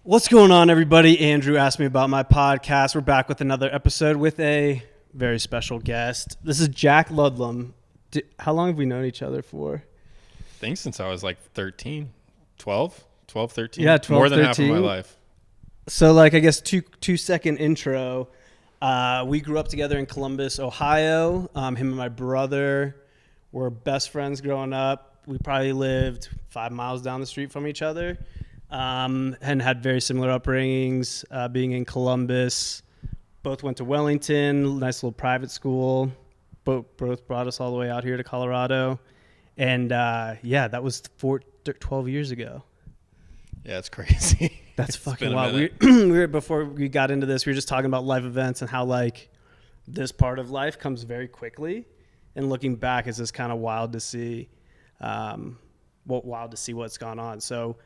What's going on, everybody? Andrew asked me about my podcast. We're back with another episode with a very special guest. This is Jack Ludlam. How long have we known each other for? I think since I was like 13, 12, 13. Yeah, 12, More than 13. half of my life. So, I guess two-second intro. We grew up together in Columbus, Ohio. Him and my brother were best friends growing up. We probably lived 5 miles down the street from each other. And had very similar upbringings, being in Columbus. Both went to Wellington, nice little private school. Both brought us all the way out here to Colorado. And that was 12 years ago. Yeah, it's crazy. That's fucking wild. We were, before we got into this, we were just talking about life events and how this part of life comes very quickly. And looking back, it's just kind of wild to see, what's gone on. So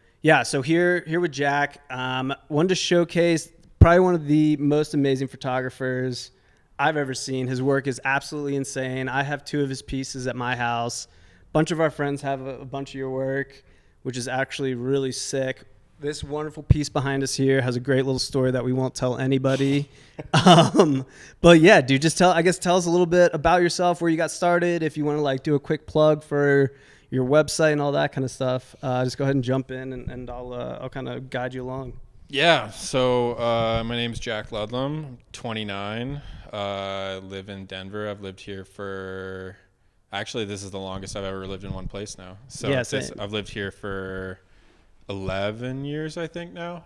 here with Jack, wanted to showcase probably one of the most amazing photographers I've ever seen. His work is absolutely insane. I have 2 of his pieces at my house. A bunch of our friends have a bunch of your work, which is actually really sick. This wonderful piece behind us here has a great little story that we won't tell anybody. But yeah, dude, just tell us a little bit about yourself, where you got started. If you want to do a quick plug for your website and all that kind of stuff, just go ahead and jump in and I'll kind of guide you along. Yeah. So my name's Jack Ludlam. I'm 29. Live in Denver. I've lived here for, actually, this is the longest I've ever lived in one place now. So yeah, I've lived here for 11 years, I think now.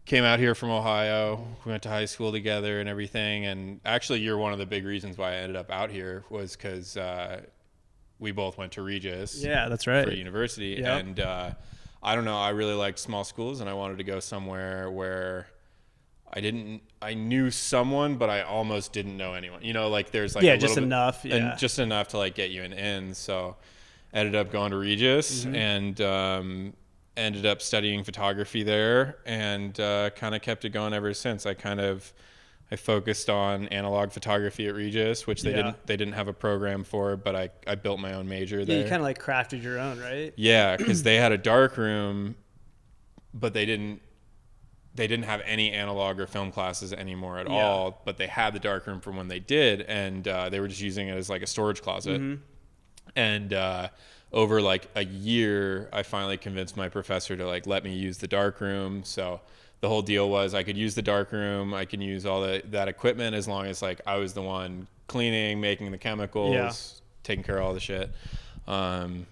Came out here from Ohio. We went to high school together and everything. And actually, you're one of the big reasons why I ended up out here was because we both went to Regis. Yeah, that's right. For university. Yep. And I don't know, I really liked small schools and I wanted to go somewhere where I knew someone, but I almost didn't know anyone. You know, there's just enough. Yeah. And just enough to get you an in. So ended up going to Regis and ended up studying photography there and kind of kept it going ever since. I focused on analog photography at Regis, which they didn't have a program for, but I built my own major there. Yeah, you kind of crafted your own, right? Yeah, because they had a dark room, but they didn't have any analog or film classes anymore at all. But they had the dark room from when they did, and they were just using it as a storage closet. And over a year, I finally convinced my professor to let me use the dark room. So the whole deal was I could use the dark room, I can use all that equipment as long as I was the one cleaning, making the chemicals, taking care of all the shit.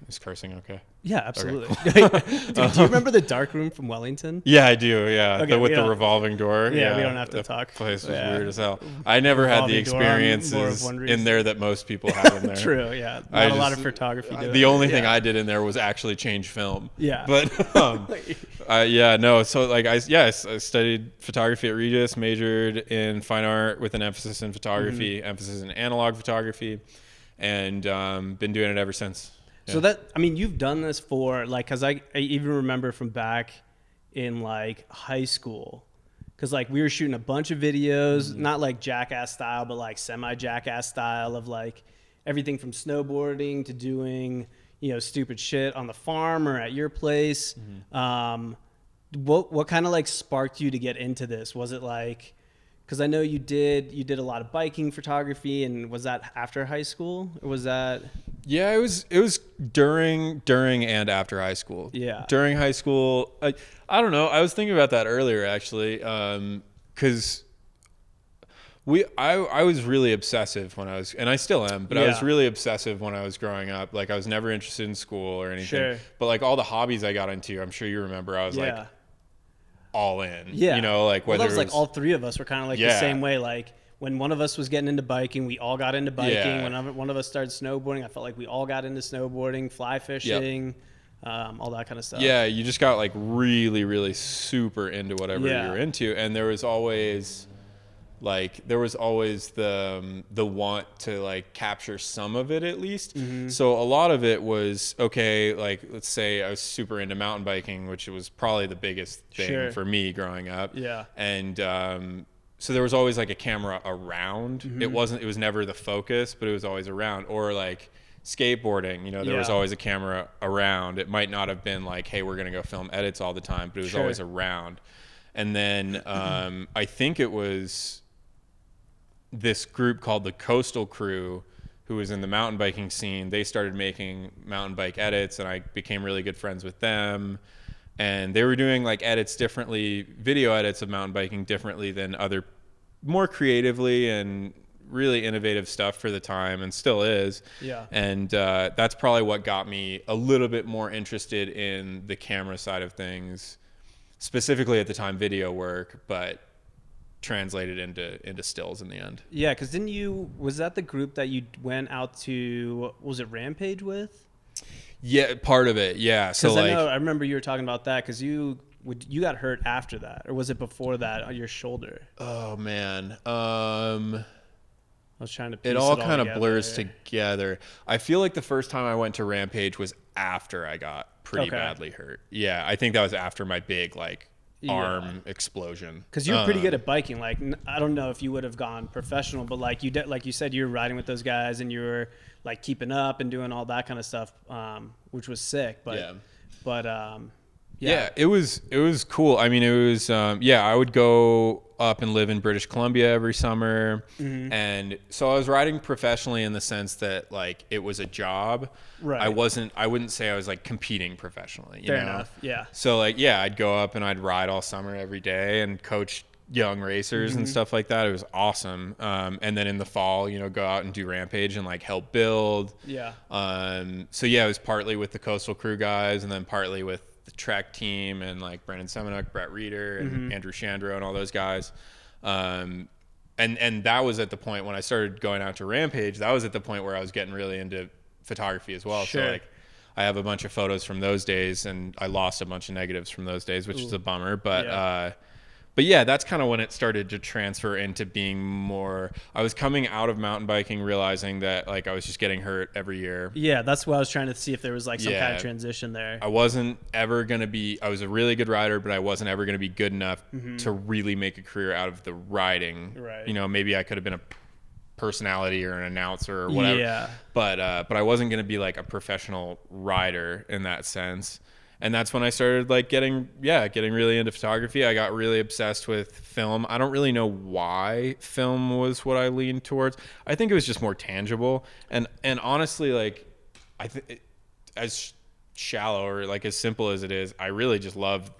Is cursing okay? Yeah, absolutely. Okay. Dude, do you remember the dark room from Wellington? Yeah, I do. Yeah, okay, with the revolving door. Yeah, we don't have to talk. The place was weird as hell. I never had the experiences in there that most people have in there. True. Yeah, not a lot of photography. The only thing I did in there was actually change film. Yeah, but So I studied photography at Regis, majored in fine art with an emphasis in photography, emphasis in analog photography, and been doing it ever since. Yeah. So you've done this for because I even remember from back in high school, because we were shooting a bunch of videos, not Jackass style, but semi-Jackass style of everything from snowboarding to doing stupid shit on the farm or at your place. What kind of sparked you to get into this? Was it because I know you did a lot of biking photography, and was that after high school, or was that? Yeah, it was during and after high school. Yeah. During high school, I don't know. I was thinking about that earlier actually, because I was really obsessive when I was, and I still am, but I was really obsessive when I was growing up. I was never interested in school or anything. Sure. But all the hobbies I got into, I'm sure you remember, I was all in. Yeah. Whether that was all 3 of us were kind of the same way. When one of us was getting into biking, we all got into biking. Yeah. When one of us started snowboarding, I felt like we all got into snowboarding, fly fishing, all that kind of stuff. Yeah, you just got really, really super into whatever you're into, and there was always the want to capture some of it at least. So a lot of it was let's say I was super into mountain biking, which was probably the biggest thing for me growing up. Yeah. And so there was always a camera around. It was never the focus, but it was always around. Or skateboarding, you know, there was Yeah. always a camera around. It might not have been like, hey, we're going to go film edits all the time, but it was Sure. always around. And then I think it was this group called the Coastal Crew, who was in the mountain biking scene. They started making mountain bike edits, and I became really good friends with them. And they were doing like edits differently, video edits of mountain biking differently than other, more creatively and really innovative stuff for the time, and still is. Yeah. And that's probably what got me a little bit more interested in the camera side of things, specifically at the time video work, but translated into stills in the end. Yeah, because was that the group that you went out to, was it Rampage with? Yeah, part of it. Yeah. So like, I remember you were talking about that because you got hurt after that, or was it before that on your shoulder? oh man, I was trying to piece it all kind of together. blurs together. I feel like the first time I went to Rampage was after I got pretty badly hurt. Yeah, I think that was after my big like arm explosion. Because you were pretty good at biking. Like, I don't know if you would have gone professional, but like you said, you were riding with those guys and you were like keeping up and doing all that kind of stuff, which was sick. But yeah, it was cool. I mean, it was I would go up and live in British Columbia every summer, and so I was riding professionally in the sense that like it was a job. Right. I wouldn't say I was like competing professionally. Fair enough. Yeah. So like I'd go up and I'd ride all summer every day and coach young racers and stuff like that. It was awesome. And then in the fall, you know, go out and do Rampage and like help build. Yeah. So it was partly with the Coastal Crew guys, and then partly with the Trek team and like Brandon Semenuk, Brett Reeder, and Andrew Chandro and all those guys. And that was at the point when I started going out to Rampage. That was at the point where I was getting really into photography as well. Sure. So like I have a bunch of photos from those days, and I lost a bunch of negatives from those days, which is a bummer. But yeah, that's kind of when it started to transfer into being more. I was coming out of mountain biking, realizing that like I was just getting hurt every year. Yeah, that's what I was trying to see if there was like some kind of transition there. I wasn't ever going to be, I was a really good rider, but I wasn't ever going to be good enough to really make a career out of the riding. Right. You know, maybe I could have been a personality or an announcer or whatever. Yeah. But I wasn't going to be like a professional rider in that sense. And that's when I started like getting really into photography. I got really obsessed with film. I don't really know why film was what I leaned towards. I think it was just more tangible. And honestly, like I think as shallow or like as simple as it is, I really just love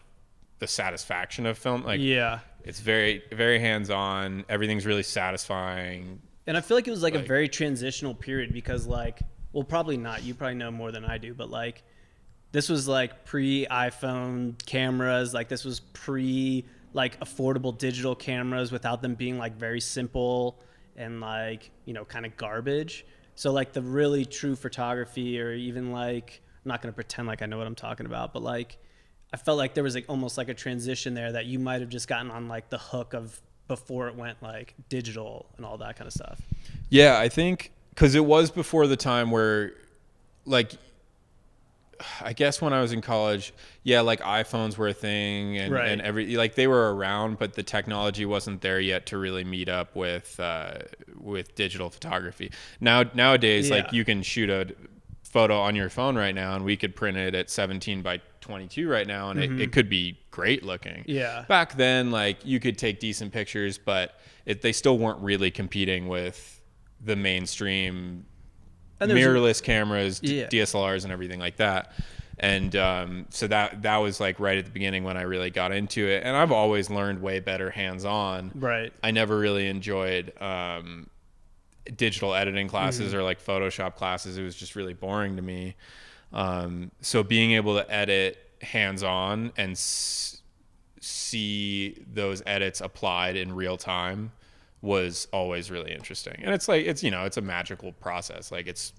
the satisfaction of film. Like it's very, very hands-on. Everything's really satisfying. And I feel like it was like a very transitional period because like, well, probably not. You probably know more than I do, but like, this was like pre-iPhone cameras. Like this was like affordable digital cameras without them being like very simple and like, you know, kind of garbage. So like the really true photography, or even like, I'm not going to pretend like I know what I'm talking about, but like I felt like there was like almost like a transition there that you might have just gotten on like the hook of before it went like digital and all that kind of stuff. Yeah, I think because it was before the time where like, I guess when I was in college, like iPhones were a thing and like they were around, but the technology wasn't there yet to really meet up with digital photography. Nowadays, like you can shoot a photo on your phone right now, and we could print it at 17 by 22 right now, and it could be great looking. Yeah. Back then, like you could take decent pictures, but they still weren't really competing with the mainstream mirrorless cameras, DSLRs and everything like that. And so that was like right at the beginning when I really got into it. And I've always learned way better hands-on. Right. I never really enjoyed digital editing classes or like Photoshop classes. It was just really boring to me. So being able to edit hands-on and see those edits applied in real time was always really interesting. And it's like it's a magical process. Like it's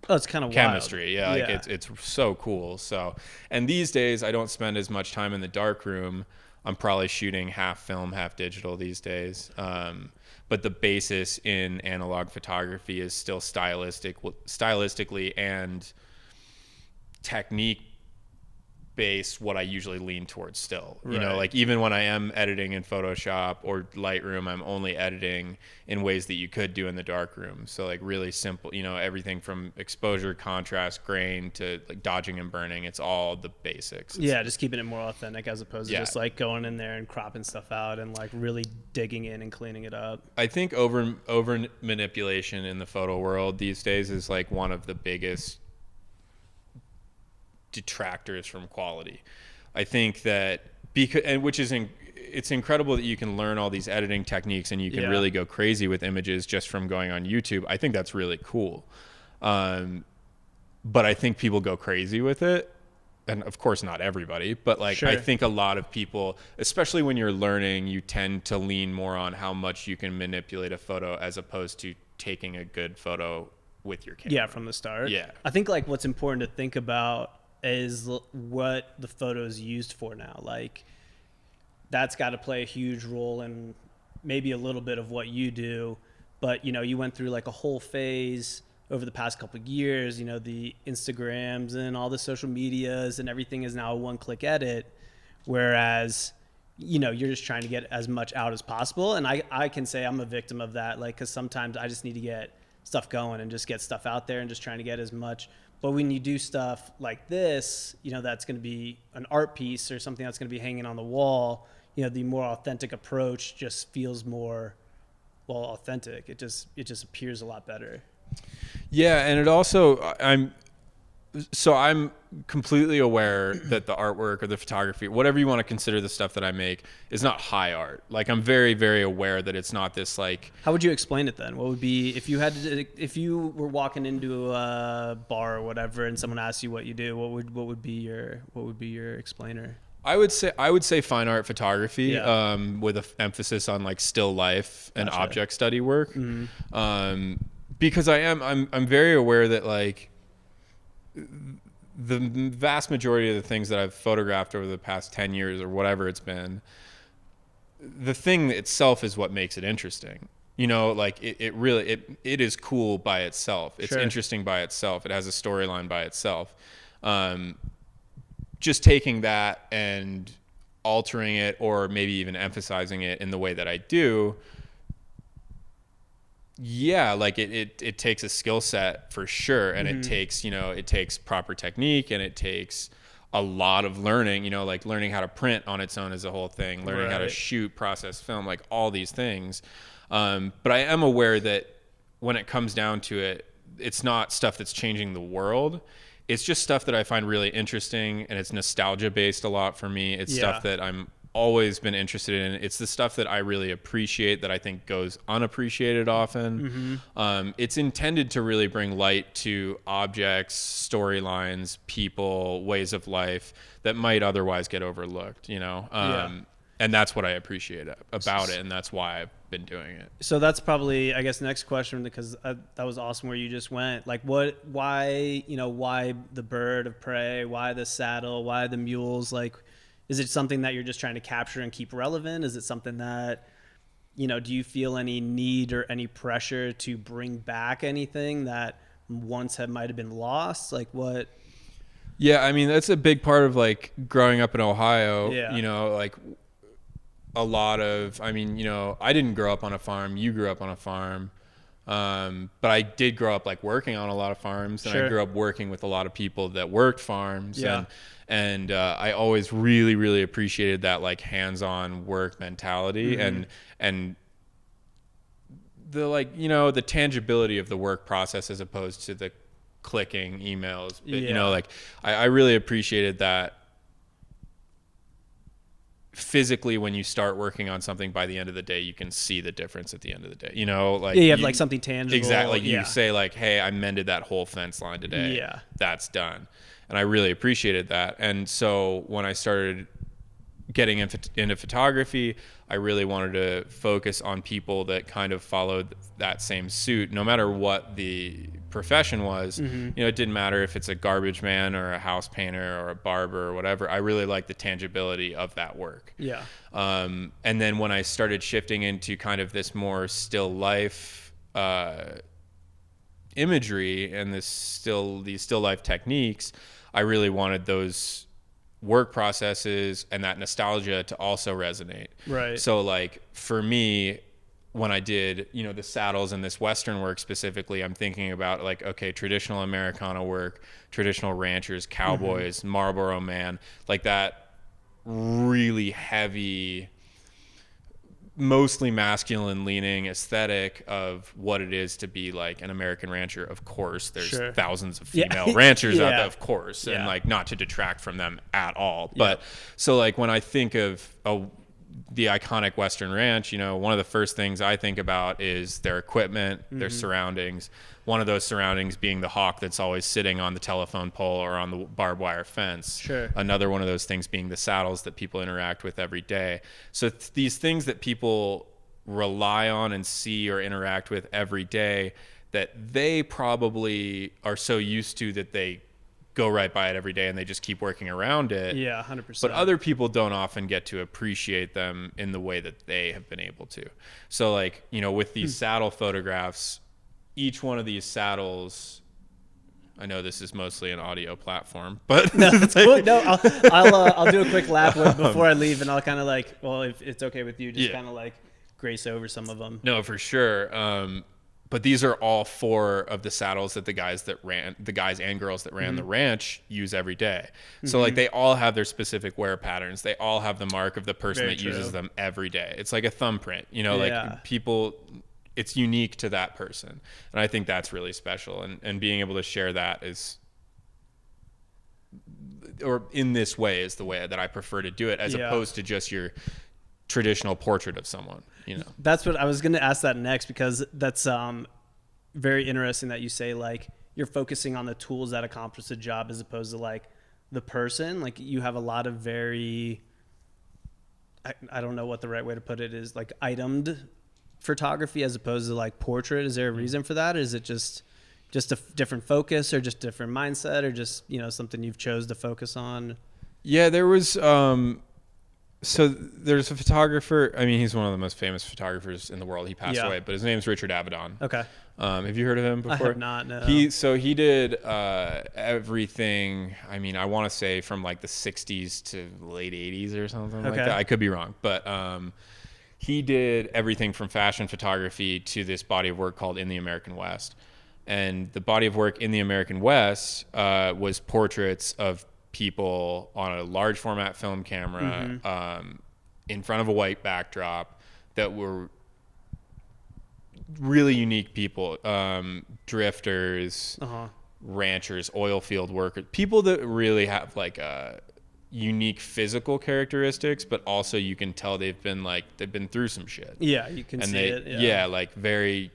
kind of chemistry. Wild. Like it's so cool. So, and these days I don't spend as much time in the dark room. I'm probably shooting half film, half digital these days. But the basis in analog photography is still stylistically and technique base what I usually lean towards still. You Right. know, like even when I am editing in Photoshop or Lightroom, I'm only editing in ways that you could do in the darkroom. So like really simple, you know, everything from exposure, contrast, grain to like dodging and burning. It's all the basics. Yeah, just keeping it more authentic as opposed to Yeah. just like going in there and cropping stuff out and like really digging in and cleaning it up. I think over manipulation in the photo world these days is like one of the biggest detractors from quality. I think that it's incredible that you can learn all these editing techniques and you can really go crazy with images just from going on YouTube. I think that's really cool. But I think people go crazy with it. And of course not everybody, but like I think a lot of people, especially when you're learning, you tend to lean more on how much you can manipulate a photo as opposed to taking a good photo with your camera. Yeah, from the start. Yeah. I think like what's important to think about is what the photo is used for now. Like that's got to play a huge role in maybe a little bit of what you do, but you know, you went through like a whole phase over the past couple of years, you know, the Instagrams and all the social medias and everything is now a one-click edit, whereas, you know, you're just trying to get as much out as possible. And I can say I'm a victim of that, like, because sometimes I just need to get stuff going and just get stuff out there and just trying to get as much. But when you do stuff like this, you know, that's going to be an art piece or something that's going to be hanging on the wall, you know, the more authentic approach just feels more, well, authentic. It just appears a lot better. Yeah, and it also I'm completely aware that the artwork or the photography, whatever you want to consider the stuff that I make, is not high art. Like I'm very, very aware that it's not this like. How would you explain it then? What would be if you were walking into a bar or whatever, and someone asked you what you do? What would be your explainer? I would say fine art photography, with an emphasis on like still life and object study work. Mm-hmm. Because I'm very aware that like the vast majority of the things that I've photographed over the past 10 years or whatever it's been, the thing itself is what makes it interesting. You know, like it really is cool by itself. It's interesting by itself. It has a storyline by itself. Just taking that and altering it or maybe even emphasizing it in the way that I do, yeah, like it takes a skill set for sure. And it takes proper technique and it takes a lot of learning, you know, like learning how to print on its own is a whole thing, learning how to shoot, process film, like all these things. But I am aware that when it comes down to it, it's not stuff that's changing the world. It's just stuff that I find really interesting and it's nostalgia based a lot for me. It's stuff that I'm always been interested in. It's the stuff that I really appreciate that I think goes unappreciated often. Mm-hmm. It's intended to really bring light to objects, storylines, people, ways of life that might otherwise get overlooked, you know? And that's what I appreciate about it. And that's why I've been doing it. So that's probably, I guess, next question, because that was awesome where you just went. Like why the bird of prey? Why the saddle? Why the mules? Like, is it something that you're just trying to capture and keep relevant? Is it something that, you know, do you feel any need or any pressure to bring back anything that once might have been lost? Like what? Yeah, I mean, that's a big part of like growing up in Ohio, you know, like a lot of, I mean, you know, I didn't grow up on a farm. You grew up on a farm. But I did grow up like working on a lot of farms and I grew up working with a lot of people that worked farms. And I always really, really appreciated that like hands-on work mentality and the like, you know, the tangibility of the work process as opposed to the clicking emails. But, you know, like I really appreciated that physically when you start working on something, by the end of the day, you can see the difference at the end of the day, you know, like you have like something tangible. Exactly. Like you say like, hey, I mended that whole fence line today. Yeah. That's done. And I really appreciated that. And so when I started getting into photography, I really wanted to focus on people that kind of followed that same suit, no matter what the profession was. You know, it didn't matter if it's a garbage man or a house painter or a barber or whatever. I really liked the tangibility of that work. Yeah. And then when I started shifting into kind of this more still life imagery and these still life techniques, I really wanted those work processes and that nostalgia to also resonate. Right. So like for me, when I did, you know, the saddles and this Western work specifically, I'm thinking about like, okay, traditional Americana work, traditional ranchers, cowboys, Marlboro Man, like that really heavy, mostly masculine leaning aesthetic of what it is to be like an American rancher. Of course, there's thousands of female ranchers out there, of course, and like not to detract from them at all. But so like when I think of the iconic Western ranch, you know, one of the first things I think about is their equipment, their surroundings. One of those surroundings being the hawk that's always sitting on the telephone pole or on the barbed wire fence. Sure. Another one of those things being the saddles that people interact with every day. So these things that people rely on and see or interact with every day that they probably are so used to that they go right by it every day and they just keep working around it. Yeah, 100%. But other people don't often get to appreciate them in the way that they have been able to. So like, you know, with these saddle photographs, each one of these saddles, I know this is mostly an audio platform, but no, that's cool. No, I'll do a quick lap before I leave, and I'll kind of like, well, if it's okay with you, just kind of like grace over some of them. No, for sure. But these are all 4 of the saddles that the guys and girls that ran the ranch use every day. So like they all have their specific wear patterns. They all have the mark of the person that uses them every day. It's like a thumbprint, you know, like people, it's unique to that person. And I think that's really special. And being able to share that is, or in this way is the way that I prefer to do it, as opposed to just your traditional portrait of someone, you know. That's what I was going to ask that next, because that's very interesting that you say like you're focusing on the tools that accomplish the job as opposed to like the person. Like you have a lot of very, I don't know what the right way to put it is, like itemed photography as opposed to like portrait. Is there a reason for that? Is it just a different focus, or just different mindset, or just, you know, something you've chose to focus on? Yeah, there was so there's a photographer. I mean, he's one of the most famous photographers in the world. He passed away, but his name's Richard Avedon. Okay. Have you heard of him before? I have not, no. He did everything. I mean, I want to say from like the 60s to late 80s or something like that. I could be wrong, but he did everything from fashion photography to this body of work called In the American West. And the body of work in the American West was portraits of people on a large format film camera in front of a white backdrop that were really unique people, drifters, ranchers, oil field workers, people that really have like unique physical characteristics, but also you can tell they've been through some shit. Yeah, you can see it. Yeah, like very.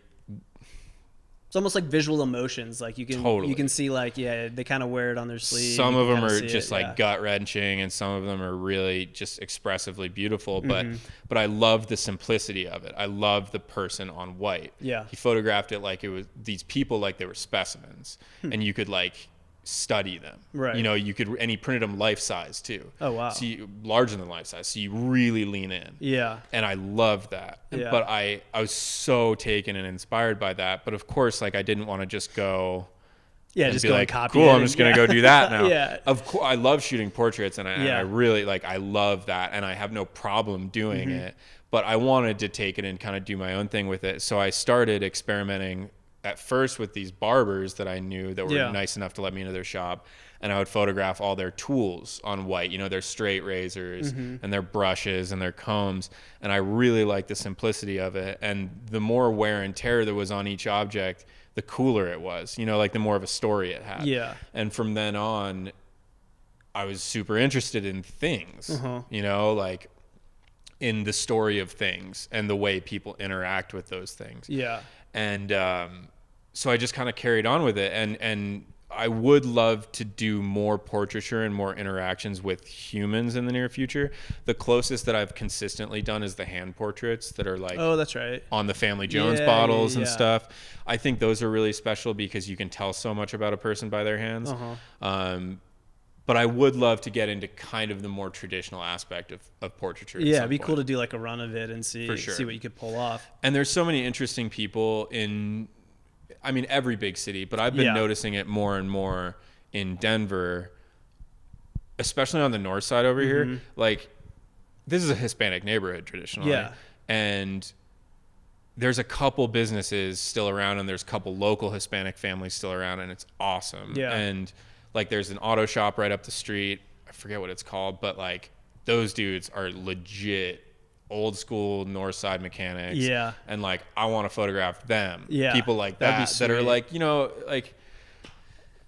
It's almost like visual emotions. Like you can see like, they kind of wear it on their sleeve. Some of them are just like gut wrenching, and some of them are really just expressively beautiful. But I love the simplicity of it. I love the person on white. Yeah. He photographed it like it was these people, like they were specimens, and you could like study them. Right. You know, and he printed them life size too. Oh wow. So larger than life size. So you really lean in. Yeah. And I love that. Yeah. But I was so taken and inspired by that. But of course, like I didn't want to just go. Yeah, just go like, copy. Cool, I'm just gonna go do that now. Yeah. Of course, I love shooting portraits, and I really like. I love that, and I have no problem doing it. But I wanted to take it and kind of do my own thing with it. So I started experimenting at first with these barbers that I knew that were nice enough to let me into their shop, and I would photograph all their tools on white, you know, their straight razors and their brushes and their combs. And I really liked the simplicity of it. And the more wear and tear there was on each object, the cooler it was, you know, like the more of a story it had. Yeah. And from then on, I was super interested in things, you know, like in the story of things and the way people interact with those things. Yeah. And so I just kind of carried on with it, and I would love to do more portraiture and more interactions with humans in the near future. The closest that I've consistently done is the hand portraits that are like, oh, that's right, on the Family Jones bottles and stuff. I think those are really special because you can tell so much about a person by their hands. But I would love to get into kind of the more traditional aspect of portraiture. Yeah, it'd be cool to do like a run of it and see what you could pull off. And there's so many interesting people in, I mean, every big city, but I've been noticing it more and more in Denver. especially on the north side over here, like this is a Hispanic neighborhood traditionally. Yeah. And there's a couple businesses still around, and there's a couple local Hispanic families still around, and it's awesome. Yeah. And like there's an auto shop right up the street. I forget what it's called, but like those dudes are legit old school north side mechanics. Yeah. And like I want to photograph them. Yeah. People like That'd be that are sweet. like, you know, like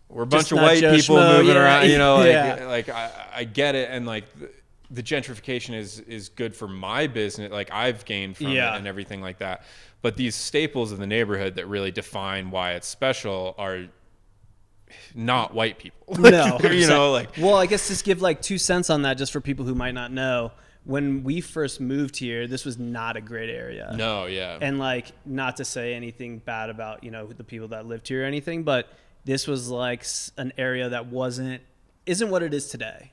we're a bunch Just of not white Joe people Schmo, moving yeah. around, you know, like Yeah. like I get it, and like the gentrification is good for my business, like I've gained from it and everything like that. But these staples of the neighborhood that really define why it's special are not white people. No, you know, like well, I guess just give like 2 cents on that, just for people who might not know. When we first moved here, this was not a great area. no, yeah, And like, not to say anything bad about, you know, the people that lived here or anything, but this was like an area that isn't what it is today.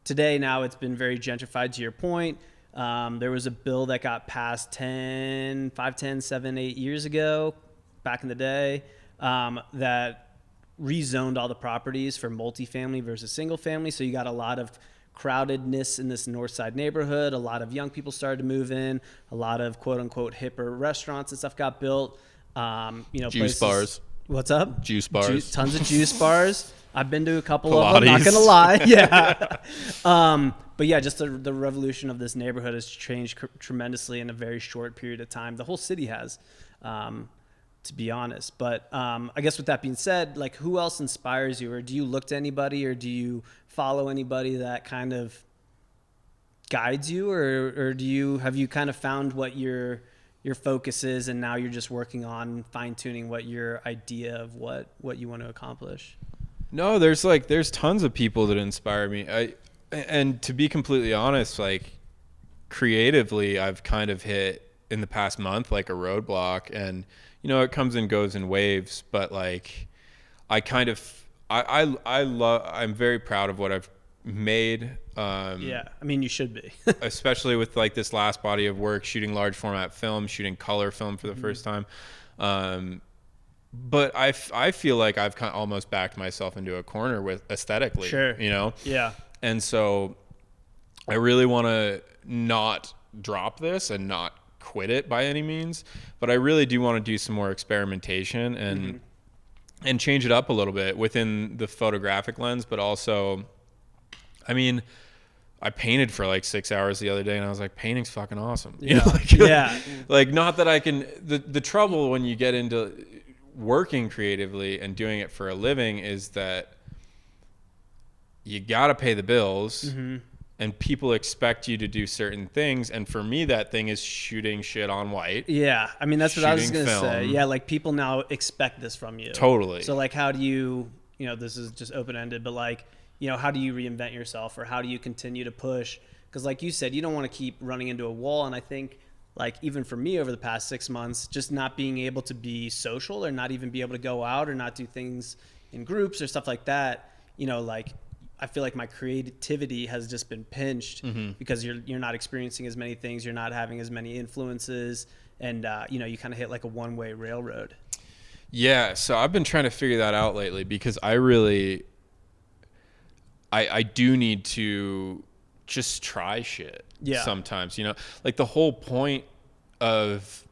Today, now it's been very gentrified, to your point. There was a bill that got passed 7, 8 years ago, back in the day, that rezoned all the properties for multifamily versus single family. So you got a lot of crowdedness in this north side neighborhood. A lot of young people started to move in. A lot of quote unquote hipper restaurants and stuff got built. You know, juice bars. What's up? Juice bars. Tons of juice bars. I've been to a couple of them, not Pilates. gonna lie. Yeah. But yeah, just the revolution of this neighborhood has changed tremendously in a very short period of time. The whole city has, to be honest. But I guess with that being said, like, who else inspires you, or do you look to anybody, or do you follow anybody that kind of guides you, or have you kind of found what your focus is, and now you're just working on fine tuning what your idea of what you want to accomplish? No, there's tons of people that inspire me. And to be completely honest, like creatively, I've kind of hit in the past month like a roadblock, and you know, it comes and goes in waves, but like I'm very proud of what I've made. Yeah, I mean, you should be. Especially with like this last body of work, shooting large format film, shooting color film for the first time. But I feel like I've kind of almost backed myself into a corner with aesthetically, Sure. you know? Yeah. And so I really want to not drop this and not quit it by any means, but I really do want to do some more experimentation and change it up a little bit within the photographic lens, but also, I mean, I painted for like 6 hours the other day, and I was like, painting's fucking awesome. You know, like, Yeah. like, not that I can, the trouble when you get into working creatively and doing it for a living is that you got to pay the bills, and people expect you to do certain things. And for me, that thing is shooting shit on white. Yeah. I mean, that's what I was Shooting going to say. film. Yeah. Like, people now expect this from you. Totally. So like, how do you know, this is just open-ended, but like, you know, how do you reinvent yourself, or how do you continue to push? Because like you said, you don't want to keep running into a wall. And I think, like, even for me over the past 6 months, just not being able to be social, or not even be able to go out, or not do things in groups or stuff like that, you know, like, I feel like my creativity has just been pinched because you're not experiencing as many things, you're not having as many influences, and you know, you kind of hit like a one-way railroad. Yeah, so I've been trying to figure that out lately, because I do need to just try shit sometimes, you know? Like, the whole point of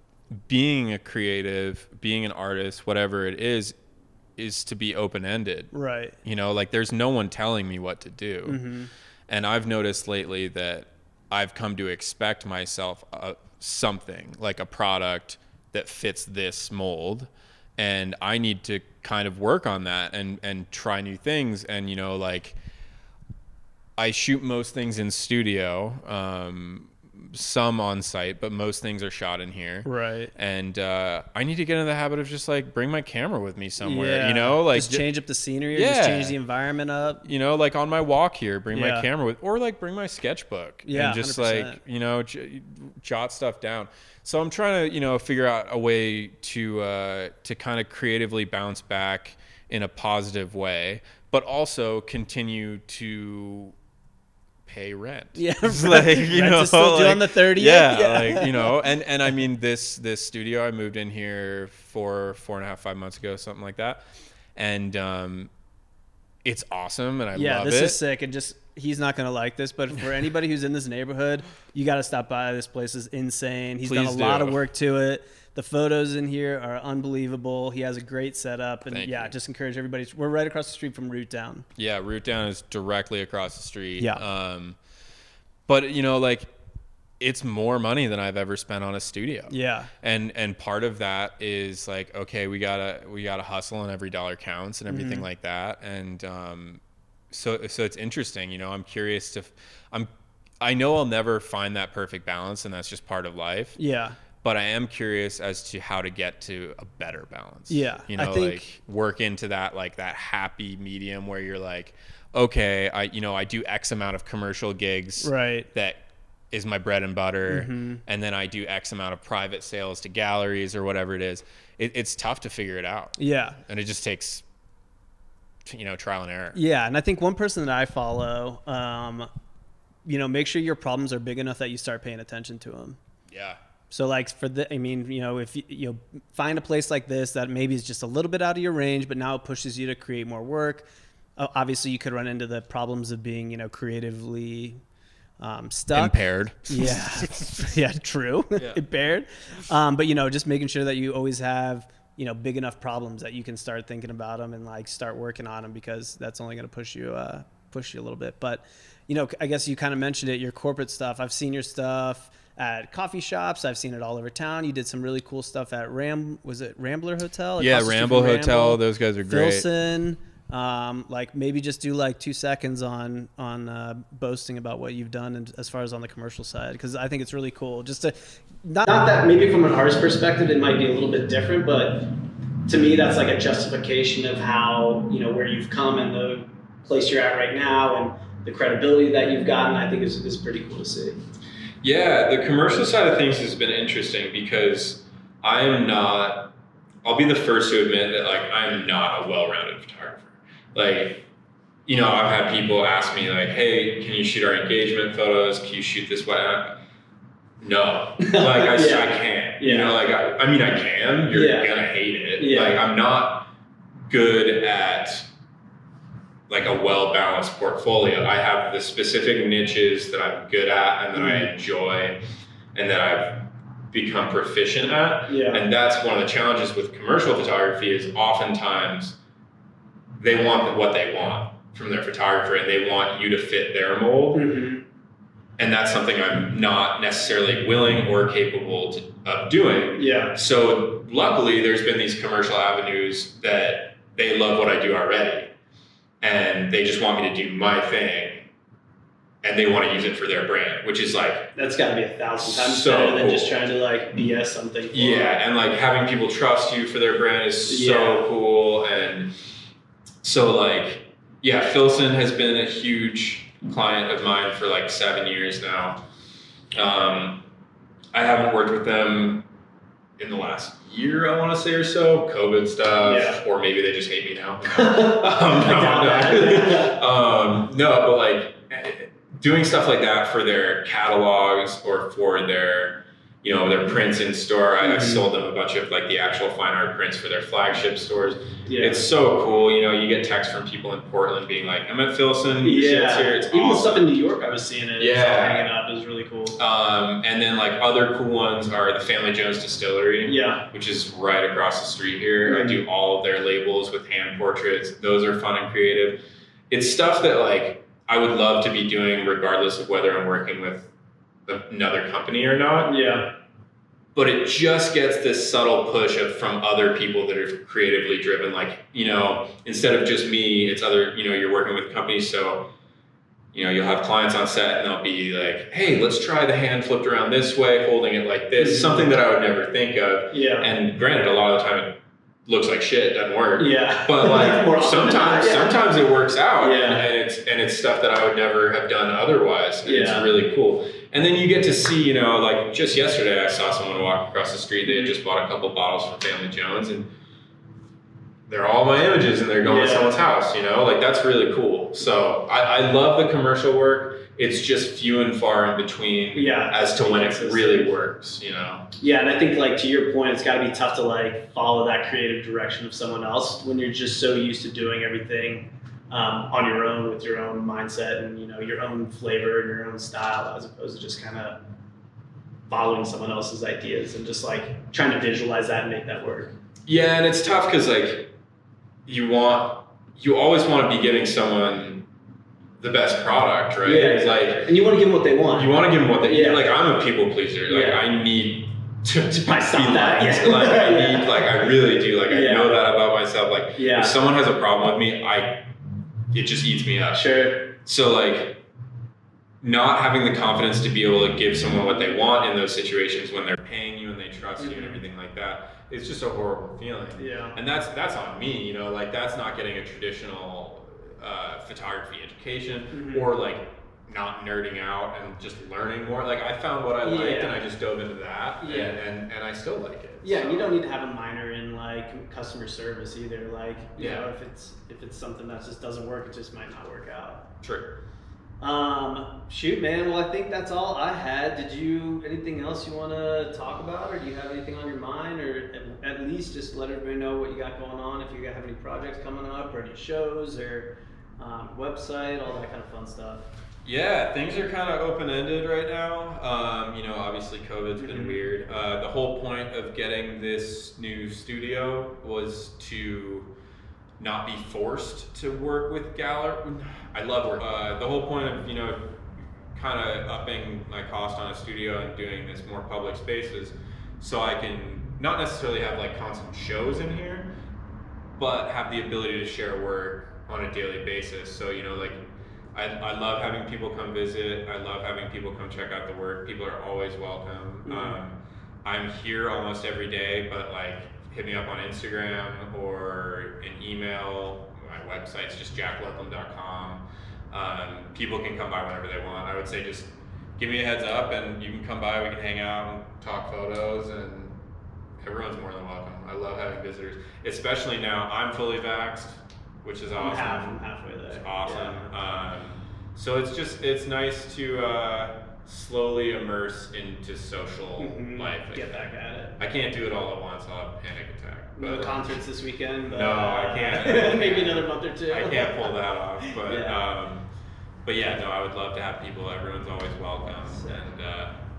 being a creative, being an artist, whatever it is to be open-ended. Right. You know, like, there's no one telling me what to do. And I've noticed lately that I've come to expect myself something, like a product that fits this mold. And I need to kind of work on that and try new things. And, you know, like, I shoot most things in studio, some on site, but most things are shot in here. Right. And I need to get into the habit of just like bring my camera with me somewhere, you know, like just change up the scenery, or just change the environment up. You know, like on my walk here, bring my camera with, or like bring my sketchbook and just 100%. Like, you know, jot stuff down. So I'm trying to, you know, figure out a way to kind of creatively bounce back in a positive way, but also continue to pay rent. Yeah, like, you know, is still due like, on the 30th. Yeah, like, you know, and I mean, this studio, I moved in here 4.5, 5 months ago, something like that, and it's awesome and I Yeah, love this it. is sick. And just, he's not going to like this, but for anybody who's in this neighborhood, you got to stop by. This place is insane. He's done a lot of work to it. The photos in here are unbelievable. He has a great setup. And just encourage everybody. We're right across the street from Root Down. Yeah, Root Down is directly across the street. Yeah. But, you know, like, it's more money than I've ever spent on a studio. Yeah. And part of that is like, okay, we gotta hustle and every dollar counts and everything like that. And so it's interesting, you know, I'm curious I know I'll never find that perfect balance, and that's just part of life. Yeah. But I am curious as to how to get to a better balance. Yeah. You know, I think, like work into that, like that happy medium where you're like, okay, I do X amount of commercial gigs. Right. That is my bread and butter. And then I do X amount of private sales to galleries or whatever it is. It's tough to figure it out. Yeah. And it just takes, you know, trial and error. Yeah. And I think one person that I follow, you know, make sure your problems are big enough that you start paying attention to them. Yeah. So like I mean, you know, if you find a place like this that maybe is just a little bit out of your range, but now it pushes you to create more work. Obviously you could run into the problems of being, you know, creatively stuck. Impaired. Yeah. Yeah, true. Yeah. Impaired. But, you know, just making sure that you always have, you know, big enough problems that you can start thinking about them and like start working on them, because that's only going to push you a little bit. But, you know, I guess you kind of mentioned it, your corporate stuff. I've seen your stuff at coffee shops. I've seen it all over town. You did some really cool stuff at was it Rambler Hotel? Yeah, Ramble Hotel. Those guys are great. Filson. Like maybe just do like 2 seconds on boasting about what you've done, and as far as on the commercial side, because I think it's really cool. Just to not that maybe from an artist perspective it might be a little bit different, but to me that's like a justification of how, you know, where you've come and the place you're at right now and the credibility that you've gotten. I think is pretty cool to see. Yeah, the commercial side of things has been interesting because I'll be the first to admit that like I'm not a well-rounded photographer. Like, you know, I've had people ask me like, hey, can you shoot our engagement photos? Can you shoot this way? No, like I can't. You know, like I mean I can. You're gonna hate it. Yeah. Like I'm not good at like a well-balanced portfolio. I have the specific niches that I'm good at and that I enjoy and that I've become proficient at. Yeah. And that's one of the challenges with commercial photography is oftentimes they want what they want from their photographer and they want you to fit their mold. And that's something I'm not necessarily willing or capable of doing. Yeah. So luckily there's been these commercial avenues that they love what I do already. And they just want me to do my thing, and they want to use it for their brand, which is like that's got to be 1,000 times better than just trying to like BS something. Yeah, and like having people trust you for their brand is so cool, and so like Filson has been a huge client of mine for like 7 years now. I haven't worked with them in the last year, I want to say, or so, COVID stuff, or maybe they just hate me now. No, but like doing stuff like that for their catalogs or for their, you know, their prints in store. I sold them a bunch of like the actual fine art prints for their flagship stores. Yeah. It's so cool. You know, you get texts from people in Portland being like, I'm at Filson. Shit's here. It's even awesome. Stuff in New York, I was seeing it. Yeah. Hanging up. It was really cool. And then like other cool ones are the Family Jones Distillery, which is right across the street here. I do all of their labels with hand portraits. Those are fun and creative. It's stuff that like I would love to be doing regardless of whether I'm working with another company or not. Yeah. But it just gets this subtle push from other people that are creatively driven. Like, you know, instead of just me, it's other, you know, you're working with companies. So, you know, you'll have clients on set and they'll be like, hey, let's try the hand flipped around this way, holding it like this, something that I would never think of. Yeah. And granted, a lot of the time it looks like shit, doesn't work. Yeah. But like sometimes it works out. Yeah. And it's stuff that I would never have done otherwise. And it's really cool. And then you get to see, you know, like just yesterday I saw someone walk across the street. They had just bought a couple bottles from Family Jones and they're all my images and they're going to someone's house, you know, like that's really cool. So I love the commercial work. It's just few and far in between as to when it really works, you know? Yeah. And I think like to your point, it's gotta be tough to like follow that creative direction of someone else when you're just so used to doing everything on your own with your own mindset and, you know, your own flavor and your own style, as opposed to just kind of following someone else's ideas and just like trying to visualize that and make that work. Yeah, and it's tough because like you always want to be giving someone the best product, right? Yeah, it's like, and you want to give them what they want. You want to give them what they yeah. Like, I'm a people pleaser. Like, yeah. I need to be that. liked. Yeah. Like, I need, like, I really do. Like, I yeah. know that about myself. Like, yeah. if someone has a problem with me, it just eats me up. Sure. So, like, not having the confidence to be able to give someone what they want in those situations when they're paying you and they trust you and everything like that, it's just a horrible feeling. Yeah. And that's on me, you know, like, that's not getting a traditional photography education or like not nerding out and just learning more. Like, I found what I liked and I just dove into that and I still like it. Yeah, so. You don't need to have a minor in like customer service either. Like, you know, if it's something that just doesn't work, it just might not work out. True. Shoot, man. Well, I think that's all I had. Anything else you want to talk about, or do you have anything on your mind, or at least just let everybody know what you got going on, if you have any projects coming up or any shows or website, all that kind of fun stuff? Yeah, things are kind of open-ended right now. You know, obviously COVID's been weird. The whole point of getting this new studio was to not be forced to work with gallery. I love work. The whole point of, you know, kind of upping my cost on a studio and doing this more public spaces, so I can not necessarily have like constant shows in here, but have the ability to share work on a daily basis. So, you know, like, I love having people come visit. I love having people come check out the work. People are always welcome. I'm here almost every day, but like, hit me up on Instagram or an email. My website's just jackludlam.com. People can come by whenever they want. I would say just give me a heads up and you can come by, we can hang out and talk photos, and everyone's more than welcome. I love having visitors, especially now I'm fully vaxxed, which is awesome. I'm halfway there. It's awesome. Yeah. So it's nice to slowly immerse into social life. Get back at it. I can't do it all at once. I'll have a panic attack. No concerts this weekend. No, I can't. Maybe another month or two. I can't pull that off. But yeah, no, I would love to have people. Everyone's always welcome. And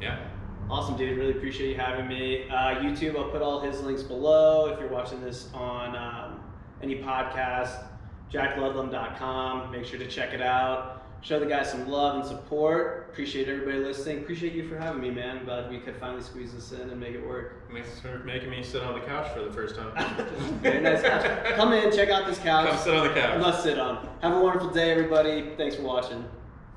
yeah. Awesome, dude. Really appreciate you having me. YouTube, I'll put all his links below. If you're watching this on any podcast, jackludlam.com. Make sure to check it out. Show the guy some love and support. Appreciate everybody listening. Appreciate you for having me, man. I'm glad we could finally squeeze this in and make it work. Thanks for making me sit on the couch for the first time. Very nice couch. Come in, check out this couch. Come sit on the couch. Must sit on. Have a wonderful day, everybody. Thanks for watching.